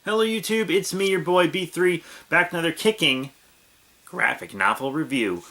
Hello YouTube, it's me, your boy B3, back with another kicking graphic novel review.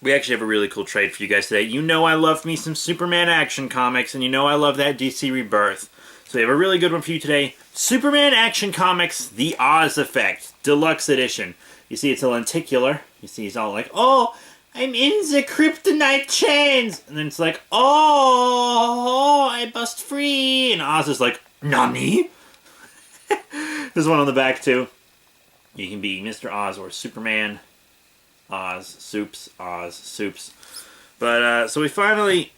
We actually have a really cool trade for you guys today. You know I love me some Superman Action Comics, and you know I love that DC Rebirth. So we have a really good one for you today. Superman Action Comics, The Oz Effect, Deluxe Edition. You see it's a lenticular. You see he's all like, oh, I'm in the kryptonite chains. And then it's like, oh, I bust free. And Oz is like, Nani? There's one on the back, too. You can be Mr. Oz or Superman. Oz, Soups, Oz, Soups. But, so we finally...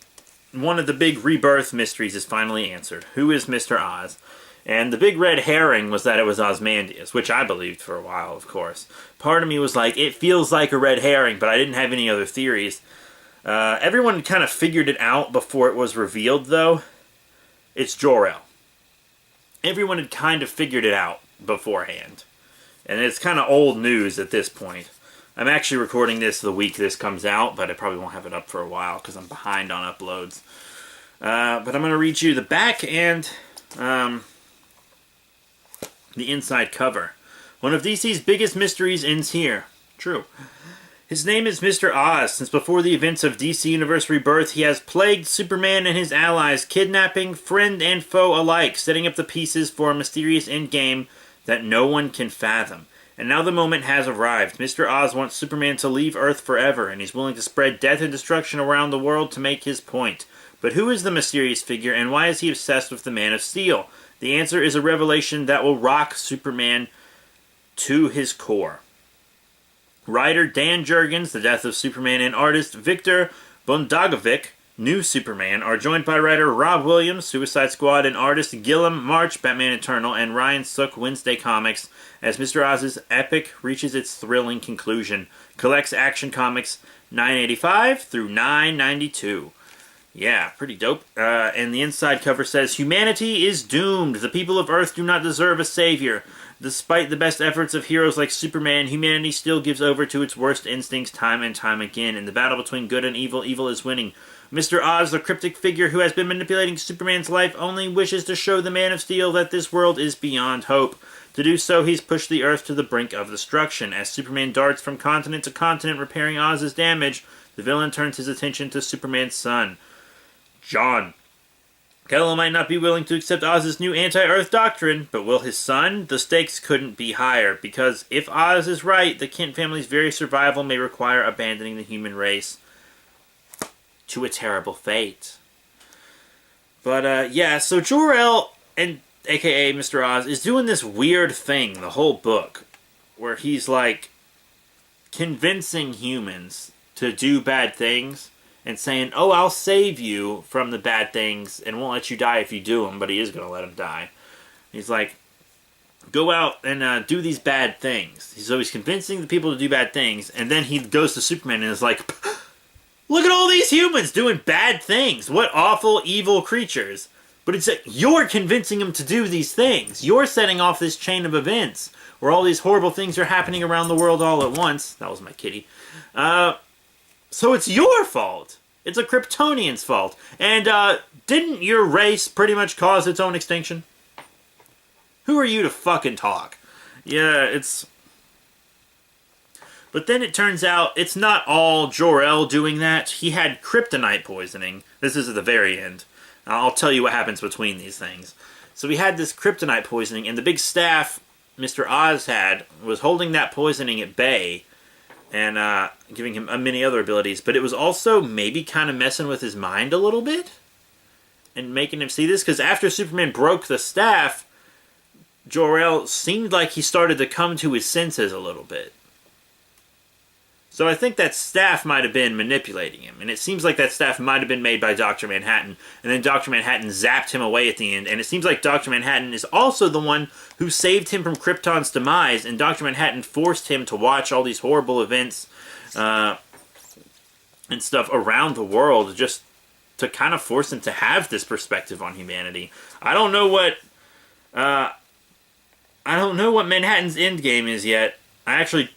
One of the big rebirth mysteries is finally answered. Who is Mr. Oz? And the big red herring was that it was Ozymandias, which I believed for a while, of course. Part of me was like, it feels like a red herring, but I didn't have any other theories. Everyone kind of figured it out before it was revealed, though. It's Jor-el. Everyone had kind of figured it out beforehand. And it's kind of old news at this point. I'm actually recording this the week this comes out, but I probably won't have it up for a while because I'm behind on uploads. But I'm going to read you the back and the inside cover. One of DC's biggest mysteries ends here. True. His name is Mr. Oz. Since before the events of DC Universe Rebirth, he has plagued Superman and his allies, kidnapping friend and foe alike, setting up the pieces for a mysterious endgame that no one can fathom. And now the moment has arrived. Mr. Oz wants Superman to leave Earth forever, and he's willing to spread death and destruction around the world to make his point. But who is the mysterious figure, and why is he obsessed with the Man of Steel? The answer is a revelation that will rock Superman to his core. Writer Dan Jurgens, The Death of Superman, and artist Victor Bondagovic, New Superman, are joined by writer Rob Williams, Suicide Squad, and artist Gilliam March, Batman Eternal, and Ryan Sook, Wednesday Comics, as Mr. Oz's epic reaches its thrilling conclusion. Collects Action Comics 985 through 992. Yeah, pretty dope. And the inside cover says, humanity is doomed. The people of Earth do not deserve a savior. Despite the best efforts of heroes like Superman, humanity still gives over to its worst instincts time and time again. In the battle between good and evil, evil is winning. Mr. Oz, the cryptic figure who has been manipulating Superman's life, only wishes to show the Man of Steel that this world is beyond hope. To do so, he's pushed the Earth to the brink of destruction. As Superman darts from continent to continent repairing Oz's damage, the villain turns his attention to Superman's son, John. Kal-El might not be willing to accept Oz's new anti-Earth doctrine, but will his son? The stakes couldn't be higher, because if Oz is right, the Kent family's very survival may require abandoning the human race to a terrible fate. But, yeah, so Jor-El, and aka Mr. Oz, is doing this weird thing the whole book, where he's, like, convincing humans to do bad things, and saying, oh, I'll save you from the bad things and won't let you die if you do them, but he is going to let him die. He's like, go out and do these bad things. So he's convincing the people to do bad things, and then he goes to Superman and is like, look at all these humans doing bad things. What awful, evil creatures. But it's like, you're convincing them to do these things. You're setting off this chain of events where all these horrible things are happening around the world all at once. That was my kitty. So it's your fault. It's a Kryptonian's fault. And, didn't your race pretty much cause its own extinction? Who are you to fucking talk? Yeah, it's... But then it turns out it's not all Jor-El doing that. He had kryptonite poisoning. This is at the very end. I'll tell you what happens between these things. So he had this kryptonite poisoning, and the big staff Mr. Oz had was holding that poisoning at bay, and giving him many other abilities, but it was also maybe kind of messing with his mind a little bit, and making him see this, because after Superman broke the staff, Jor-El seemed like he started to come to his senses a little bit. So I think that staff might have been manipulating him, and it seems like that staff might have been made by Dr. Manhattan, and then Dr. Manhattan zapped him away at the end, and it seems like Dr. Manhattan is also the one who saved him from Krypton's demise, and Dr. Manhattan forced him to watch all these horrible events and stuff around the world, just to kind of force him to have this perspective on humanity. I don't know what Manhattan's endgame is yet. I actually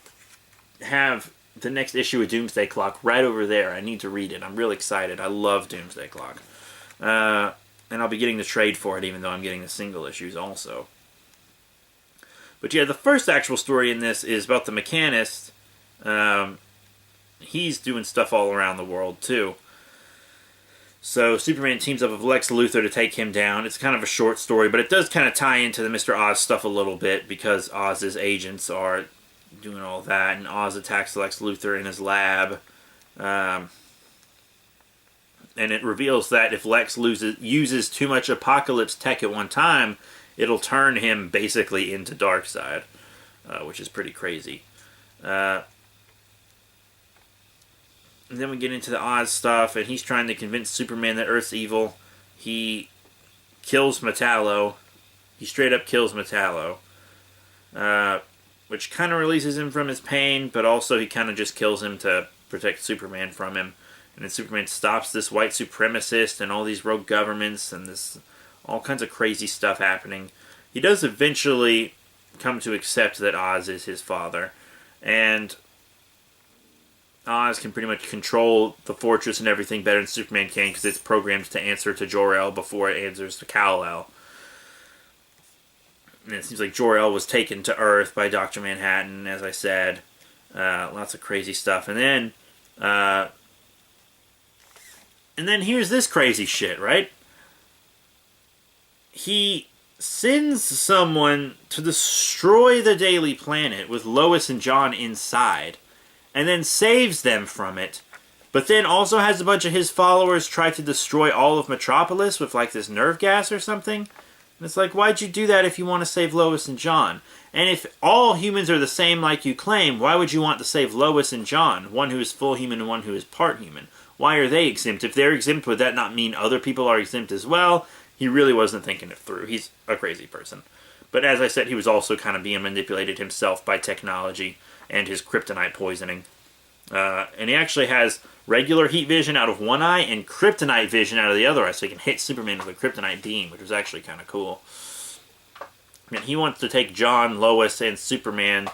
have the next issue of Doomsday Clock right over there. I need to read it. I'm really excited. I love Doomsday Clock. And I'll be getting the trade for it, even though I'm getting the single issues also. But yeah, the first actual story in this is about the Mechanist. He's doing stuff all around the world, too. So Superman teams up with Lex Luthor to take him down. It's kind of a short story, but it does kind of tie into the Mr. Oz stuff a little bit, because Oz's agents are doing all that, and Oz attacks Lex Luthor in his lab. And it reveals that if Lex uses too much Apocalypse tech at one time, it'll turn him basically into Darkseid, which is pretty crazy. And then we get into the Oz stuff, and he's trying to convince Superman that Earth's evil. He kills Metallo. He straight up kills Metallo. Which kind of releases him from his pain, but also he kind of just kills him to protect Superman from him. And then Superman stops this white supremacist and all these rogue governments and this all kinds of crazy stuff happening. He does eventually come to accept that Oz is his father. And Oz can pretty much control the fortress and everything better than Superman can, because it's programmed to answer to Jor-el before it answers to Kal-El. And it seems like Jor-El was taken to Earth by Dr. Manhattan, as I said. Lots of crazy stuff. And then here's this crazy shit, right? He sends someone to destroy the Daily Planet with Lois and John inside, and then saves them from it, but then also has a bunch of his followers try to destroy all of Metropolis with like this nerve gas or something. And it's like, why'd you do that if you want to save Lois and John? And if all humans are the same like you claim, why would you want to save Lois and John, one who is full human and one who is part human? Why are they exempt? If they're exempt, would that not mean other people are exempt as well? He really wasn't thinking it through. He's a crazy person. But as I said, he was also kind of being manipulated himself by technology and his kryptonite poisoning. And he actually has regular heat vision out of one eye and kryptonite vision out of the other eye, so he can hit Superman with a kryptonite beam, which was actually kind of cool. And he wants to take John, Lois, and Superman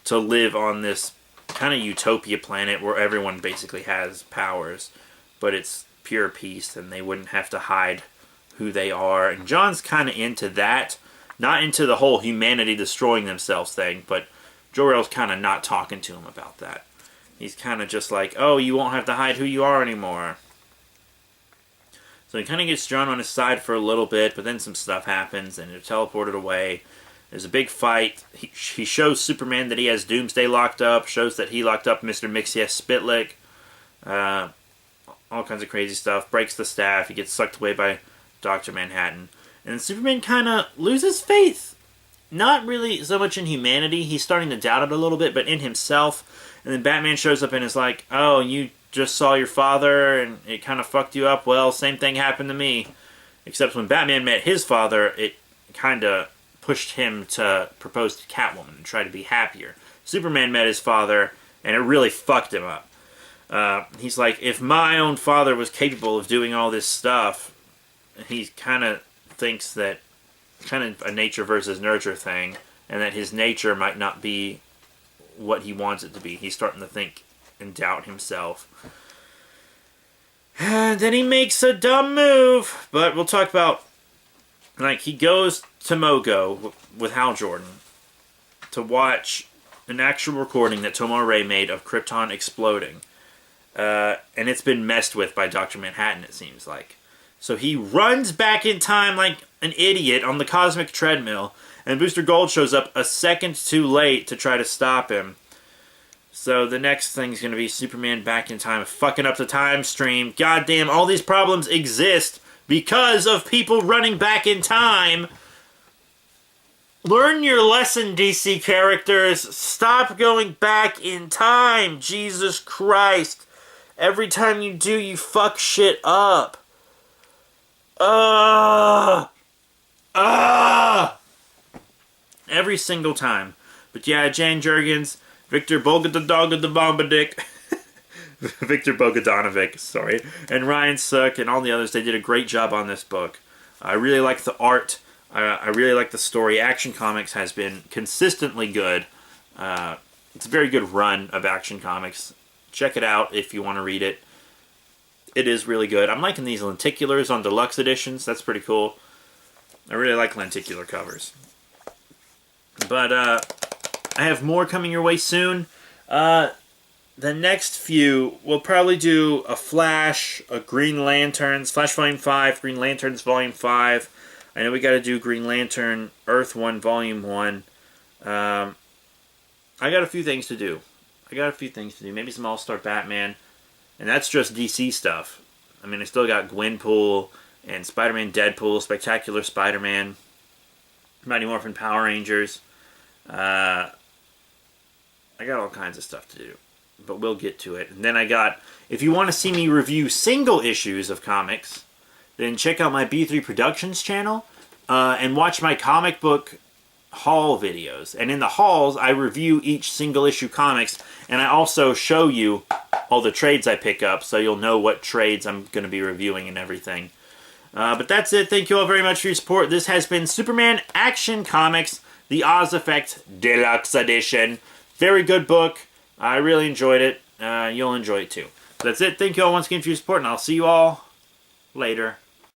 to live on this kind of utopia planet where everyone basically has powers, but it's pure peace, and they wouldn't have to hide who they are. And John's kind of into that, not into the whole humanity destroying themselves thing, but Jor-El's kind of not talking to him about that. He's kind of just like, oh, you won't have to hide who you are anymore. So he kind of gets John on his side for a little bit, but then some stuff happens, and they're teleported away. There's a big fight. He shows Superman that he has Doomsday locked up, shows that he locked up Mr. Mixie Spitlick. All kinds of crazy stuff. Breaks the staff. He gets sucked away by Dr. Manhattan. And Superman kind of loses faith. Not really so much in humanity. He's starting to doubt it a little bit, but in himself. And then Batman shows up and is like, oh, you just saw your father and it kind of fucked you up. Well, same thing happened to me. Except when Batman met his father, it kind of pushed him to propose to Catwoman and try to be happier. Superman met his father and it really fucked him up. He's like, if my own father was capable of doing all this stuff, he kind of thinks that kind of a nature versus nurture thing, and that his nature might not be what he wants it to be. He's starting to think and doubt himself. And then he makes a dumb move, but we'll talk about, like, he goes to Mogo with Hal Jordan to watch an actual recording that Tomar Ray made of Krypton exploding. And it's been messed with by Dr. Manhattan, it seems like. So he runs back in time like an idiot on the cosmic treadmill, and Booster Gold shows up a second too late to try to stop him. So the next thing's going to be Superman back in time, fucking up the time stream. Goddamn, all these problems exist because of people running back in time. Learn your lesson, DC characters. Stop going back in time. Jesus Christ. Every time you do, you fuck shit up. Every single time. But yeah, Jan Jurgens, Victor Bogdanovich, Victor Bogdanovic, sorry, and Ryan Sook and all the others, they did a great job on this book. I really like the art. I really like the story. Action Comics has been consistently good. It's a very good run of Action Comics. Check it out if you want to read it. It is really good. I'm liking these lenticulars on deluxe editions. That's pretty cool. I really like lenticular covers. But I have more coming your way soon. The next few, we'll probably do a Flash, a Green Lanterns, Flash Volume 5, Green Lanterns Volume 5. I know we got to do Green Lantern Earth 1 Volume 1. I got a few things to do. Maybe some All-Star Batman. And that's just DC stuff. I mean, I still got Gwenpool and Spider-Man Deadpool, Spectacular Spider-Man, Mighty Morphin Power Rangers. I got all kinds of stuff to do. But we'll get to it. And then I got, if you want to see me review single issues of comics, then check out my B3 Productions channel and watch my comic book haul videos. And in the hauls, I review each single issue comics, and I also show you all the trades I pick up, so you'll know what trades I'm going to be reviewing and everything. But that's it. Thank you all very much for your support. This has been Superman Action Comics, The Oz Effect Deluxe Edition. Very good book. I really enjoyed it. You'll enjoy it too. So that's it. Thank you all once again for your support, and I'll see you all later.